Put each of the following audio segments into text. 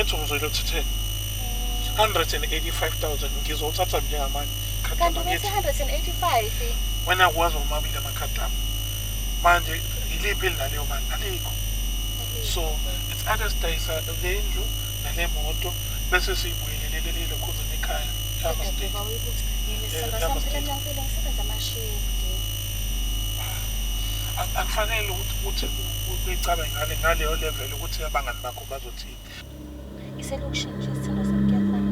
mfethu ngizoyilothe 185,000 ngizothatha njengamanje. Kanti ubethi 185. Wena kwazi umabili amakhadi ami. Manje iliphi elinaleyo mali alikho. So it's either sidayisa le ndlu nale moto bese siyibuyelelele lokho ekhaya. Akufanele ukuthi uyicabe ngaleyo level ukuthi abangani bakho bazothini. Iselokishini nje sithanda sakuyafana.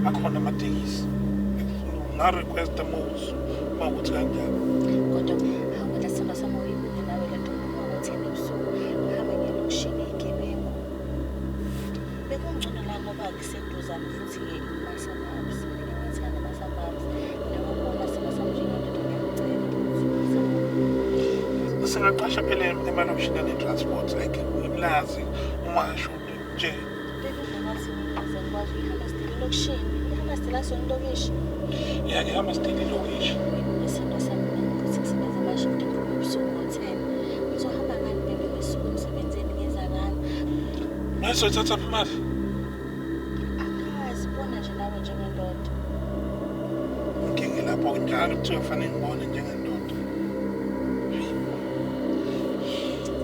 Akhona amatekisi. Nga-request most mawukuthi kanjani. Kodwa awukuthi sithanda sami uyibuke nawe le nto ukuthi ebusuku ngihamba ngelokishini igebengu. Bekungcono la ngoba kuseduzane futhi-ke imasababs. Ngithanda amasababs. Noma khona sibasamjinga into ngiyacela. Singaqasha phela emalokishini ane-transport like Mlazi, uMashu nje. Bekungakwazi ngikwazi uyihamba stile elokishini. Ihamba stile asongilokishi. Yeah, ihamba stile elokishi. Isimo sami ukuthi kusebenza amashifti ebusuku ngo-10. Ngizohamba ngani bebe ngesuku emsebenzini ngeza ngani? Mase uthatha imali? Akazi bona nje nawe njengendoda. Inkinga lapho kunjalo kuthiwa kufanele ngibone njengendoda.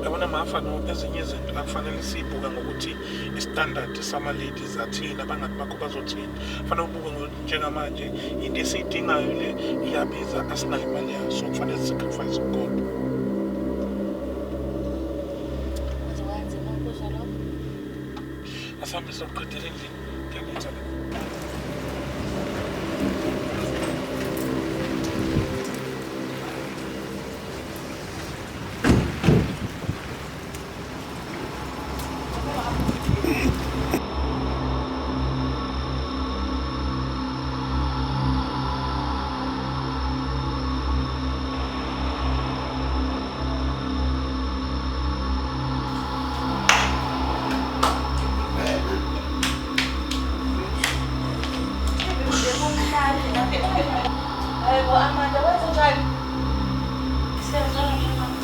Yabona mafano ezinye izinto akufanele siyibuke ngokuthi istandard sama-ladies athini abangani bakho bazothini. Kufanele ubuke njengamanje into esiyidingayo le iyabiza asinayo imali yayo so kufanele sacrifice ugodwa. Ngizokwenzela ukuzwa lokho. Asambe soqedela endlini ngiyaletha la.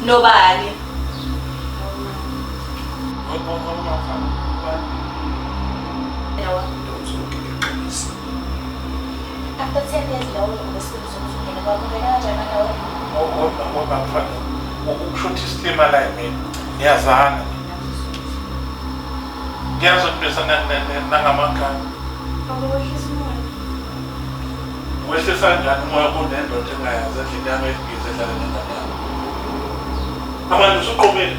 Nobani. After 10 years lawo ngokusebenzisa kwakungena kanjani nawe? Ngoba mfana ukushuthi istima la yimi ngiyazana. Ngiyazi ukubesa nangamakani. Awuwehlisa umoya. Wehlisa njani umoya kunendoda engayazi endlini yami ebhizi edlala nengane yami. Amanje usuqomile.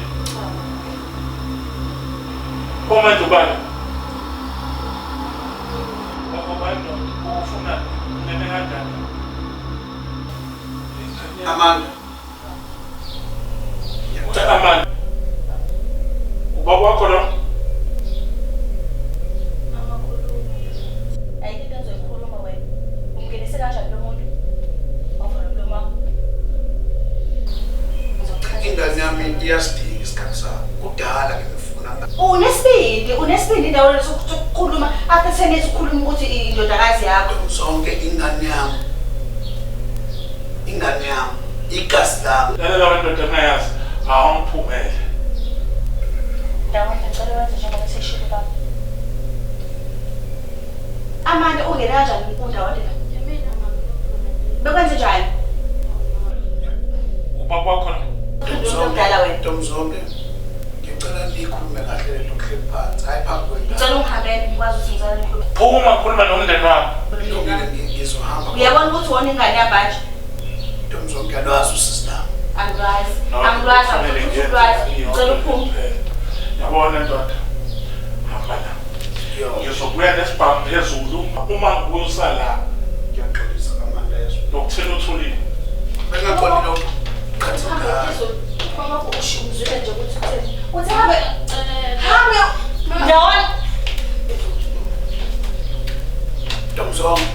Komanje ubani? Ngoba ufuna nene kanjani? Amanda. Amanda. Ubaba wakho lo? Mama khuluma. Ayikho into ozoyikhuluma wena. Umngenise kanjani lo muntu? Awuvula umlomo wakho. Ingane yami iyasidinga isikhathi sami. Kudala ngifuna. Unesibindi indawo lesokukhuluma after 10 years ukhuluma ukuthi indodakazi yakho. Sonke ingane yami. Ingane yami. Igasi lami. Lalela wendoda engayazi awungiphumele. Ndawo ngicela wenze njengoba seshilo baba. Amanda ungena kanjani inkundla wale la? Yamina mama. Bekwenze njani? Ubaba wakho lo? Uzodala wena. Ntomzonke. Ngicela nikhulume kahle lo clip phansi. Hayi phambi kwendaba. Ngicela ungihambele ngikwazi ukuthi ngizale inkulumo. Phuma khuluma nomndeni wakho. Ngizohamba. Uyabona ukuthi wona ingane yabanje? Ntomzonke alwazi usista. Angilwazi. Angilwazi ukuthi ulwazi. Ngicela uphume. Yabona ndoda. Hamba la. Ngizobuya nesibhamu phezulu uma ngibusa la. Ngiyaxolisa Amanda yeso. Lokuthela uthulile. Bengakhona lokho. Mama ushumzile nje ukuthi uthini. Uthi hambe. Ndawona. Ntomzonke.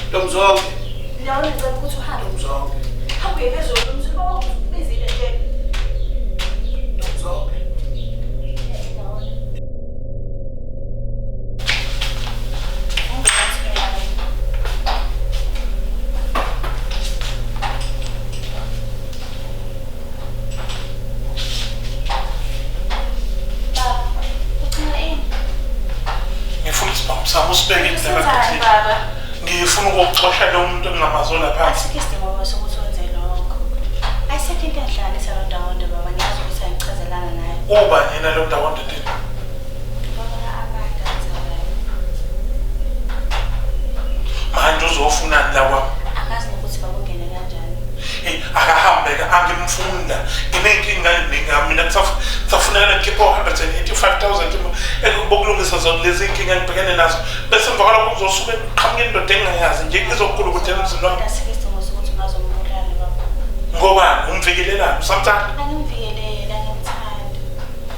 Ntomzonke. Ndawona ngicela ukuthi uhambe. Ntomzonke. Hambe phezulu umzimba wakho ubizile nje. Ntomzonke. Ndawona. Awusama usibeke indlela Senzani baba? ngifuna ukuxoxa lo muntu engingamazona phansi. Asikho isidingo sokuthi wenze lokho. Ayisekho into enhlanganisa lo Ndawonde baba, ngiyazi ukuthi angichazelana naye. Uba yena lo Ndawonde leni. Baba Amanda ngizalayo. Manje uzofunani la kwami? Akazi nokuthi bakungene kanjani. Akahambe-ke angimfunda nginenkinga mina kusafuneka ngikhiphe 185,000 bokulungisa zona lezi nkinga ngibhekene nazo bese emva kwalokho kuzosuke qhamuke indoda engingayazi nje izokhulu ukuthi emzini wami. Asikho isidingo sokuthi ungazombulala baba. Ngobani umvikelelani usamthanda? Angimvikelele, angimthandi.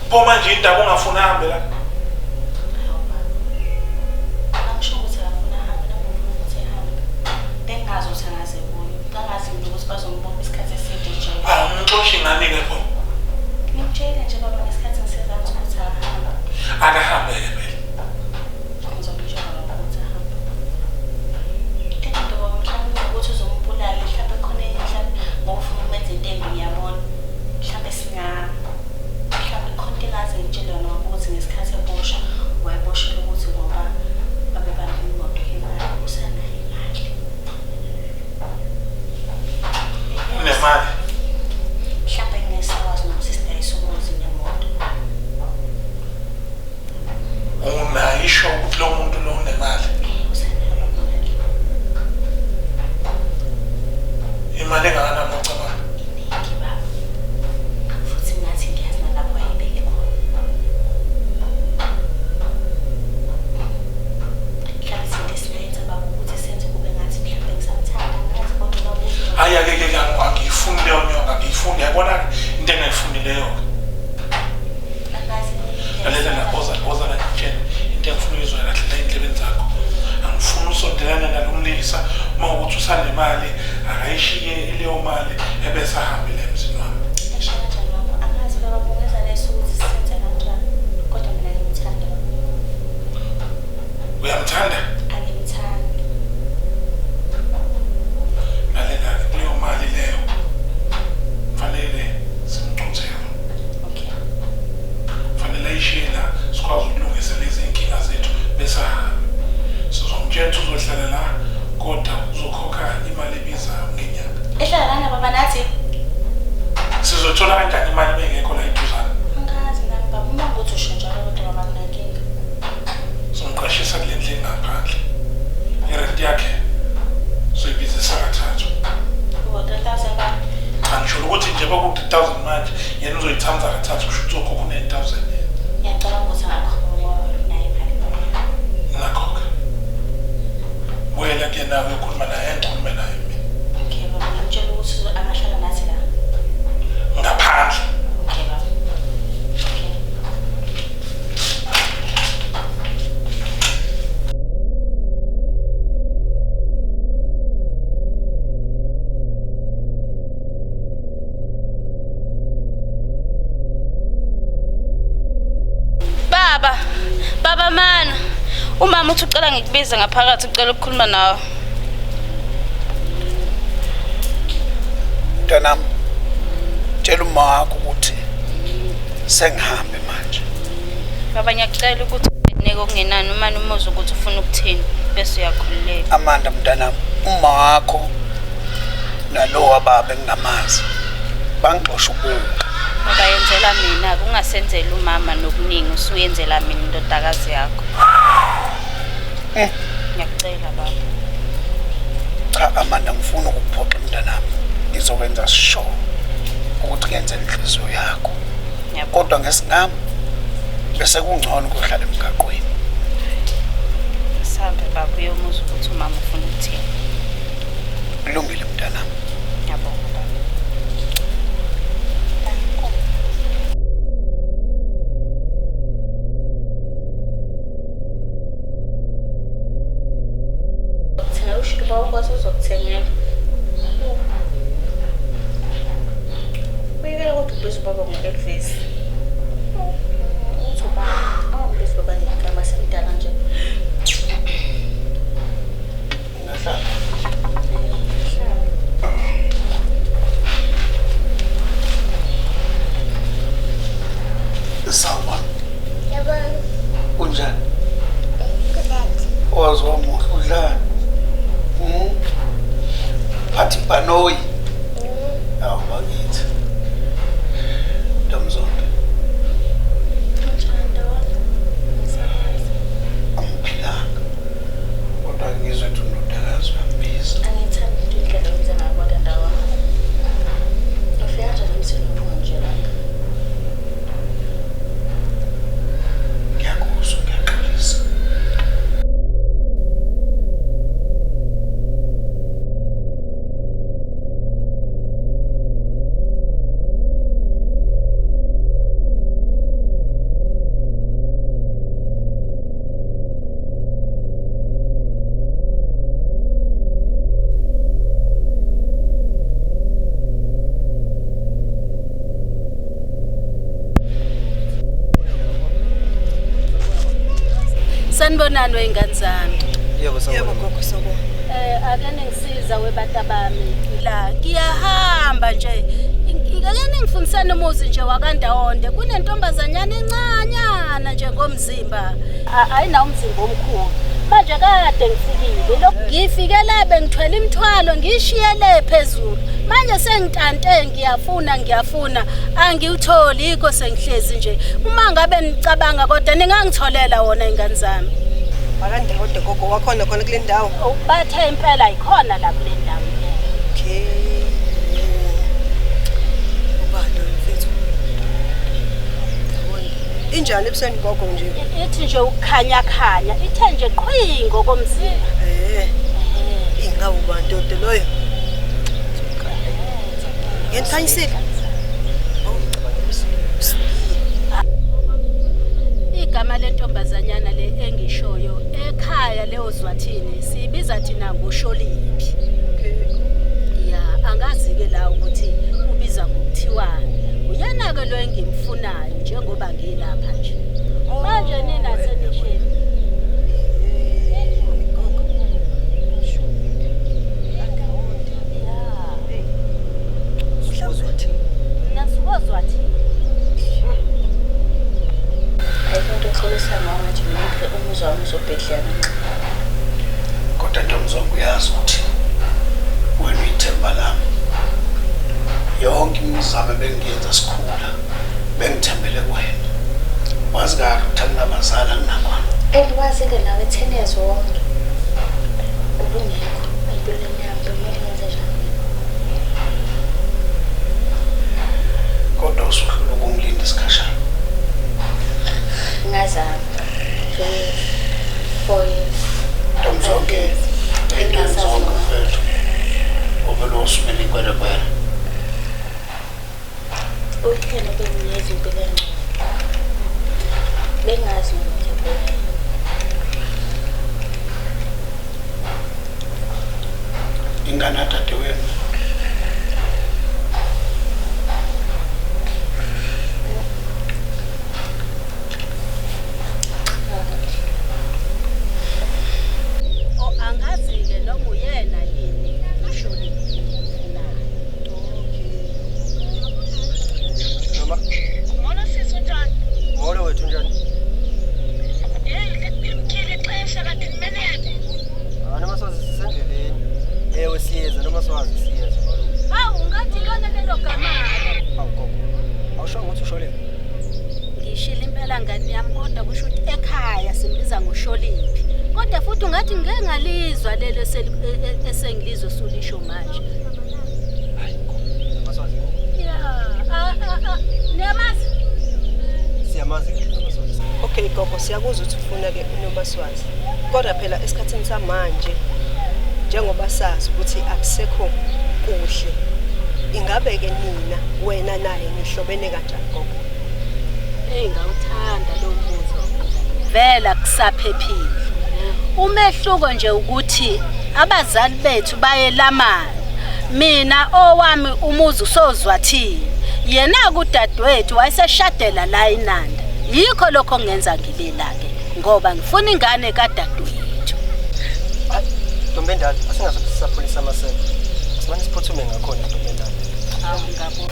Pho manje indaba ungafuna ahambe la. Angisho ukuthi akafuna ahambe, nangifuna ukuthi ehambe. Bengazi ukuthi angaze kuyo. Kangazi nje ukuthi bazombona isikhathi eside nje. Ngixoshi ngani-ke pho? Ngimtshele nje baba ngesikhathi ngisezansi ukuthi ahambe. Akahambe-ke phela. Ngizomtshela baba ukuthi ahambe. Into baba mhlawumbe ukuthi uzombulala, mhlawumbe khona enye mhlawumbe ngokufuna ukwenza into embi ngiyabona. Mhlawumbe mhlawumbe khona into engaze ngitshele yona ukuthi ngesikhathi eboshwa wayeboshela ukuthi ngoba babebambe imoto imali usanayo imali. Unemali? Mhlawumbe ngesakwazi nokuthi sidayise umuzi nemoto. Unayisho ukuthi lo muntu lo unemali? Usanayo imali. Imali engakanani ocabanga? Iningi baba. Futhi ngathi ngiyazi nalapho ayibeke khona. Mhlawumbe izinto esinayenza baba ukuthi senze kube ngathi mhlawumbe ngisamthanda ngazi kodwa babuze. Hhayi ake angiyifuni leyo nyonga angiyifuni yabona-ke into engayifundileyo. Lalela laboza la ngitshela into engifuna uyizwa kahle la ey'ndlebeni zakho. Angifuni usondelana nalo mlisa uma ukuthi usanemali akayishiye leyo mali ebese ahambe la emzini wami. Esho kanjani baba? Angazi baba bungeza leso ukuthi sisenze kanjani. Kodwa mina ngimthanda baba. Uyamthanda? Angimthandi. Lalela-ke kuleyo mali leyo fanele simcuthe yona. Okay. Fanele ayishiye la sikwazi ukulungisa lezi nkinga zethu bese ahambe. Sizomtshela ukuthi uzohlala la kodwa uzokhokha imali ebizayo ngenyanga. Ehlala lana baba nathi. Sizothola kanjani imali bengekho la eduzane? Angazi nami baba, uma ukuthi usho njalo kodwa baba kunankinga. Somqashisa kule ndlu engaphandle. Irenti yakhe soyibizisa kathathu. Ubo 3,000 baba. Angisho ukuthi nje baku-3,000 manje yena uzoyithamza kathathu kusho ukuthi uzokhokha u-9,000. Ngiyacabanga ukuthi angakhona naye imali. Ngakho-ke wena kuyena uyokhuluma naye engikhulume naye mina. Okay baba, ngimtshela ukuthi angahlala nathi la. Ngaphandle. Okay baba. Okay. Baba mana, umama uthi ucela ngikubize ngaphakathi ucela ukukhuluma nawe. Mntanami, tshela uma wakho ukuthi sengihambe manje. Baba ngiyacela ukuthi unginike okungenani uma umuzwa ukuthi ufuna ukuthini bese uyakhululeka. Amanda mntanami, uma wakho nalowa baba engingamazi bangixosha ubuka. Baba yenzela mina, ungasenzeli umama nokuningi, usuyenzela mina indodakazi yakho. Ngiyacela baba. Cha Amanda, ngifuna ukuphoxa mntanami. Ngizokwenza sure ukuthi ngenze inhliziyo yakho. Kodwa ngesingami bese kungcono ukuhlala emgaqweni. Sambe baba uyomuzwa ukuthi umama ufuna ukuthini. Kulungile mntanami. Ngiyabonga baba. Thina usho baba kwase uzokuthengela. Uyekela kodwa ubiza baba ngo-Elvis. Uthi uba awambizi baba ngegama semdala nje. Sawa. Yabona. Unjani? Good. Thokozo omuhle udlala. Phathi Banoyi. Awu bakithi. Ntomzondo. Angiphilanga. Kodwa ngizwe ukuthi unodakazi uyambiza. Angithandi indlela obiza ngayo kodwa ndawo. Ufika nje nomsebenzi nje la. Ngiyakuzwa ngiyaxolisa. Sanibonani wey'ngane zami. Yebo gogo sawubona. Ake ningisiza webata bami la ngiyahamba nje. Ake ningifundisane umuzi nje waKaNdawonde. Kunentombazanyana encanyana nje ngomzimba. Ayinawo umzimba omkhulu. Manje kade ngifikile. Lokhu ngifikele bengithwele imithwalo ngishiyele phezulu. Manje sengitante ngiyafuna angiwutholi ikho sengihlezi nje. Uma ngabe nicabanga kodwa ningangitholela wona ingane zami. AkaNdawonde gogo wakhona khona kule ndawo. Bathe impela ikhona la kule ndawo. Okay. Ubalo mfethu. Injani ebusweni gogo nje? Ithi nje ukukhanya ithe nje qhwingo komzimba. Ingawu bandodo loyo. Ngikhanyisile. Igama lentombazanyana le engishoyo ekhaya leyo Zwathini siyibiza thina ngoSholiphi. Ya angazi ke la ukuthi ubiza ngokuthiwani. Uyena ke lo engimfunayo njengoba ngilapha nje. Manje nina senishini. Nasukozwathi. Ayikho xolisa mama nje ngeke umuzwa wami uzobhedlela. Kodwa Ntomzondo uyazi ukuthi wena uyithemba lami. Yonke imizamo bengiyenza sikhula bengithembele kuwena. Wazi kahle ukuthi anginabazala nginakhona. Elikwazi-ke nawe 10 years wonke. Ubungekho empilweni yami kumele ngenze njani? Kodwa usuhlula ukungilinda isikhashana. Ngazama. 4 years. Ntomzondo engenzonke mfethu. Obelo usumele kwela. Uthena bengiyenza impilo engcono. Bengazi ukuthi yabo. Ingane dadewenu. Angazi ke noma uyena yini uSholiphi naye. Noma Ngibona sisi njani? molo wethu njani? Ngimkhile ixesha kade nimelele. Noma swazi sisendleleni. Ewe siyeza noma swazi siyeza molo. Hawu ngathi lona lelo gama. Awu gogo. Awusho ukuthi uSholiphi. Ngishila impela ngani yami kodwa kusho ukuthi ekhaya simbiza ngoSholiphi. Kodwa futhi ungathi ngeke ngalizwa lelo esengilizwe sulisho manje. Noma swazi gogo. Ya, niyamazi? Siyamazi noma swazi. Okay gogo siyakuzwa ukuthi ufuna ke uNomaswazi. Kodwa phela esikhathini samanje njengoba sazi ukuthi akusekho kuhle. Ingabe ke nina wena naye nihlobene kanjani gogo? Ngawuthanda lo mbuzo. Vela kusaphephile. Umehluko nje ukuthi abazali bethu bayelamana. Mina owami umuzi usozwathini. Yena kudadewethu wayeseshadela la eNanda. Yikho lokho ngenza ngilila ke ngoba ngifuna ingane kadadewethu. Ntombendala asingazothi sisapholisa amasebe. Simane siphuthume ngakhona Ntombendala. Hawu ngabo.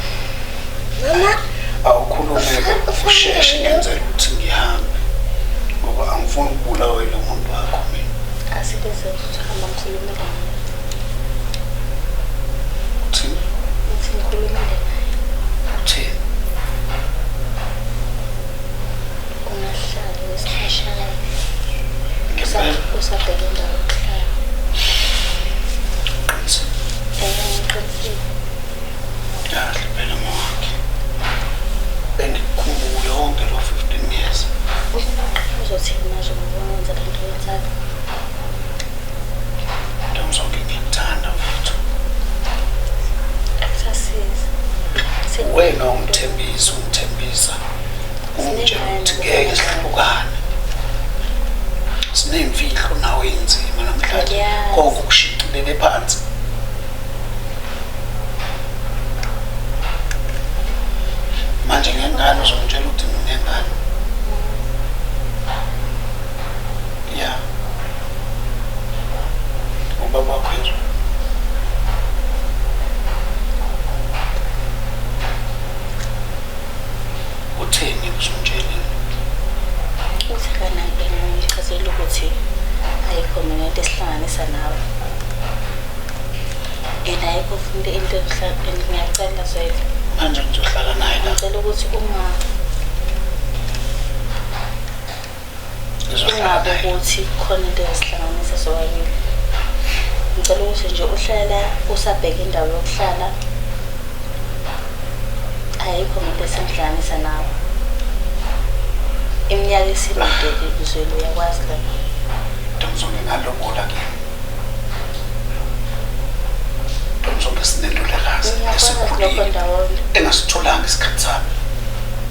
Awukhulumeke usheshe ngenzela ukuthi ngihambe ngoba angifuni ukubulawa lo muntu wakho mina. usabheka indawo yokuhlala. Ngiqinisile. Kahle phela mwakhe. Bengikhumbule yonke lo 15 years. Uzothini manje ngoba wenza lento oyenzayo? Ngizonke ngikuthanda mfethu. Akusasizi. Wena ungithembisa. Ungitshela ukuthi ngeke sihlukane. Sinemfihlo nawe enzima namhlanje. Konke ukushicilele phansi. Manje ngengane uzongitshela ukuthi nginengane. Ya. Ubaba wakho. Utheni uzongitshela? Uthakana-ke ngichazela ukuthi ayikho mina into esihlanganisa nawe. And ayikho futhi into ngiyacela Zweli. Manje ngizohlala naye la. Ngicela ukuthi ungabe ukuthi khona into esihlanganisa sobabili. Ngicela ukuthi nje uhlala usabheka indawo yokuhlala. Ayikho into esihlanganisa nawe. Iminyaka esimidele Zweli uyakwazi la. Ngizonke ngalobola ke. Ngizonke sinendolekazi esikhulile. Engasitholanga isikhathi sami.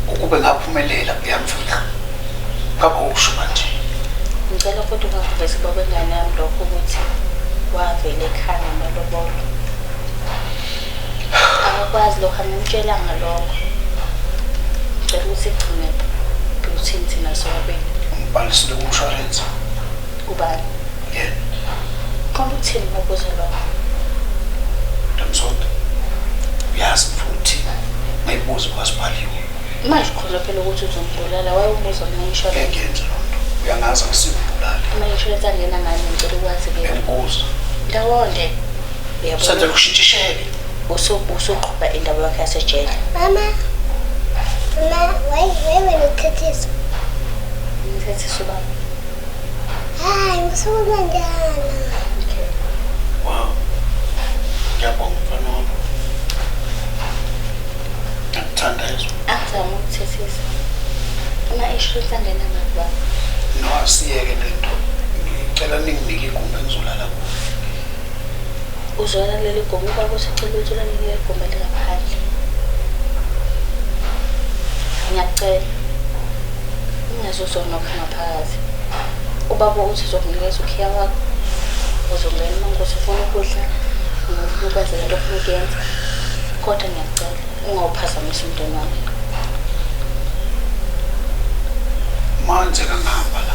Ukube ngaphumelela kuyamfika. Ngaba usho manje. Ngicela kodwa ungavezi baba engane yami lokho ukuthi wavele ekhaya ngamalobolo. Akakwazi lokho angimtshela ngalokho. Ngicela ukuthi igcine uthini thina sobabili. Ngibhalisile kumshwarensi. Ubani? Yena. Konke uthini ngokuze lokho? Ngizonke. Uyazi futhi mayibuza kwasibhaliwe. Manje khona phela ukuthi uzombulala wayewubuza mina insurance. Ngiyenza lonto. Uyangazi ngisibulala. Uma insurance angena ngani ngicela ukwazi ke. Ngibuza. Ndawonde. Senze ukushintsha isheke. Usuqhuba indaba yakhe yasejele. Mama, why when Ngithethe ubaba. Hayi, ngisukanjana. Okay. Wow. Ngiyabonga mfana wami. Ngikuthanda izwi. Angizama ukuthethisa. Uma insurance angena ngani baba? No, asiyeke lento. Ngicela ninginike igumbi engizolala kulo. Uzwela leli gomba ubaba usecela ukuthi ulalele igomba lingaphandle. Ngiyacela. Ngingazuzonokha ngaphakathi. Ubaba uthi uzokunikeza ukhiya wakho. Uzongena mangothi ufuna ukudla. Ukwenza lento ofuna ukuyenza. Kodwa ngiyacela ungawuphazamisa umntwana wami. Manje kangihamba la.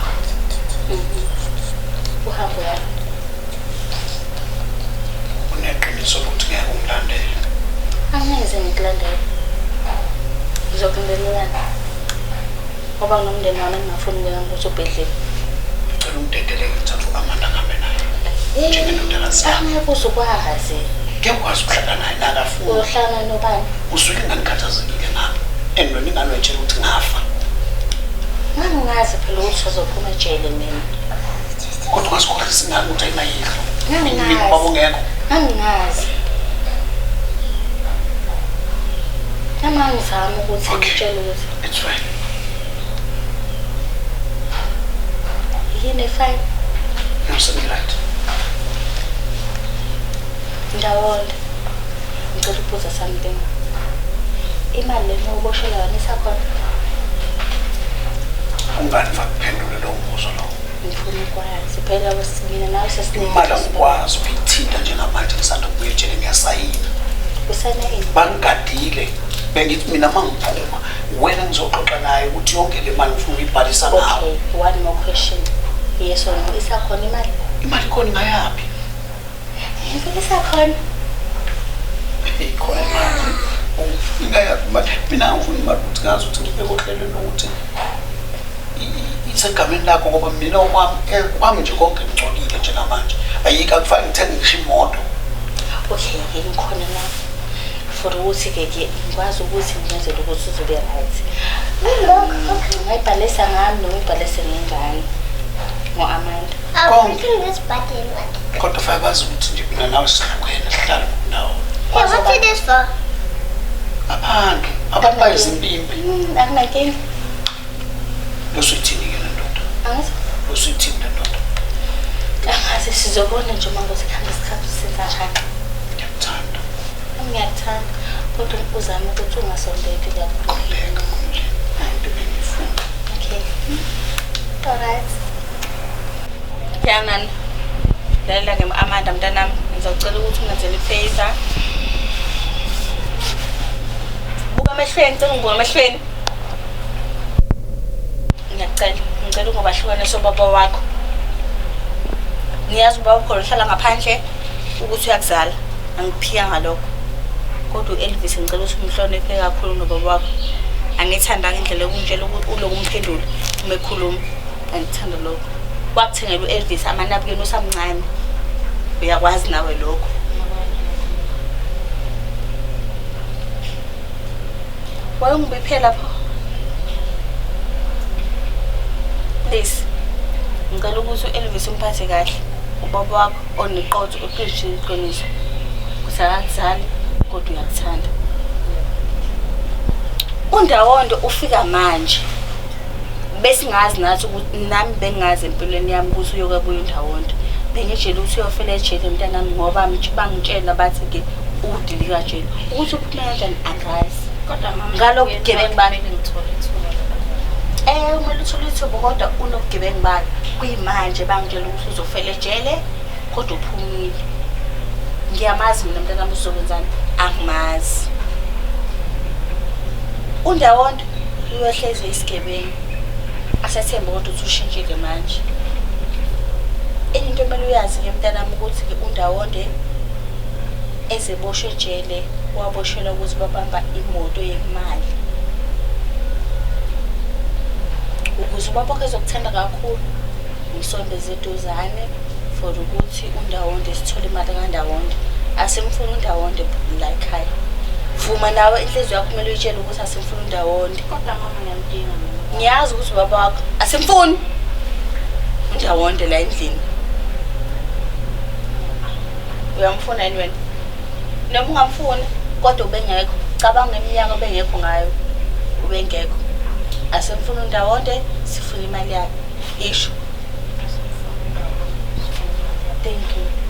Uhambo yami. Uneqiniso lokuthi ngeke ungilandele. Angeze ngikulandele. Ngizokulandelelana. Ngoba nginomndeni wami engingafuni ukuya ukuthi ubhedlela. Ngicela ungidedeleke ngithathe uAmanda ngihambe naye. Njengendoda zami. Angeke uzukwazi. Ngiyakwazi ukuhlala naye nakafuna. Uyohlala nobani? Usuke ingangikhathazekile ngami. Endweni ngalwetshela ukuthi ngafa. Ngangazi phela ukuthi uzophuma ejele mina. Kodwa ngasikhohlisa ingane ukuthi ayinayihlo. Ngangazi. Ubaba ungekho. Ngangazi. Nama ngizama ukuthi ngitshele ukuthi It's fine. yini fine. Right. Ndawonde. Ngicela ukubuza something. Imali lena oboshela yona isakhona? Ungani vakuphendule lo mbuzo lo. Ngifuna ukwazi phela wesimina nawe sesiningi. Imali angikwazi ukuyithinta njengamanje ngisanda kubuya ejele ngiyasayina. Usana ini? Bangigadile. Bengithi mina mangiphuma wena ngizoxoxa naye ukuthi yonke le mali ngifuna ukuyibhalisa nawe. Okay, one more question. Yes or no? Isakhona imali? Imali khona ngayaphi? Ngifuna isakhona. Ikhona imali. Ngayaphi imali? Mina ngifuna imali ukuthi ngazi ukuthi ngibeke ohlelweni lokuthi isegameni lakho ngoba mina kwami nje konke ngigcolile njengamanje. Ayika kufanele ngithenge ngisho imoto. Okay, ngikhona la. For ukuthi ke ngikwazi ukuthi ngenzele ukuthi uzobe right. Ngayibhalisa ngami noma ngibhalise ngengane. ngo-Amanda. I'm pushing this button. Kodwa fake bazi ukuthi nje mina nawe sihlukene sihlala nawo. Hey, what's this for? Abantu bayizimpimpi. Akunankinga. Usuyithini ke le ndoda? Angazi. Usuyithini le ndoda? Angazi sizobona nje uma kusikhamba isikhathi sisenjani. Ngiyakuthanda. Ngiyakuthanda. Kodwa uzame ukuthi ungasondeli kakhulu. Khuleka khuleka. Into bengifuna. Okay. Alright. Kyanani. Lalela ke Amanda mntanami, ngizocela ukuthi ungenzele ifavor. Buka emehlweni, ngicela ngibuka emehlweni. Ngicela ungabahlukane sobaba wakho. Ngiyazi ubaba wakho uhlala ngaphandle ukuthi uyakuzala. Angiphiya ngalokho. Kodwa uElvis ngicela ukuthi umhloniphe kakhulu nobaba wakho. Angithandanga indlela yokuntshela ukuthi uloku umphendula uma ekhuluma. Angithanda lokho. Wakuthengela uElvis amanabukeni usamncane. Uyakwazi nawe lokho. Wayengibiphe lapho. Please. Ngicela ukuthi uElvis umphathe kahle. Ubaba wakho oneqotho uqishile iqiniso. Kusakazali kodwa uyakuthanda. Undawondo ufika manje. Bese ngazi nathi ukuthi nami bengazi empilweni yami ukuthi uyoka kuyo Ndawondo. Bengijela ukuthi uyofela ejele mntanami ngoba bangitshela bathi ke udilika jele. Ukuthi uphuma kanjani angazi. Kodwa mama Ngalokugebengu bami ngithola ithuba. Umele uthole ithuba kodwa unokugebengu bani. Kuyimanje bangitshela ukuthi uzofela ejele kodwa uphumile. Ngiyamazi mina mntanami uzokwenzani angimazi. Undawondo uyohleze isigebengu. Asathemba kodwa uthi ushintshile manje. Into emele uyazi ke mntanami ukuthi ke Undawonde ezeboshwe ejele waboshelwa ukuthi babamba imoto yemali. Ukuze ubaba wakhe ezokuthanda kakhulu ngisondeze eduzane for ukuthi Undawonde sithole imali kaNdawonde. Asimfuna Undawonde la ekhaya. Vuma nawe inhliziyo yakho kumele uyitshele ukuthi asimfuna Undawonde. Kodwa mama ngiyamdinga mina. Ngiyazi ukuthi ubaba wakho asimfuni Undawonde la endlini. Uyamfuna yini wena? Noma ungamfuni kodwa ubengekho. Cabanga iminyaka obengekho ngayo. Ubengekho. Asimfuna Undawonde, sifuna imali yakhe. Isho. Thank you.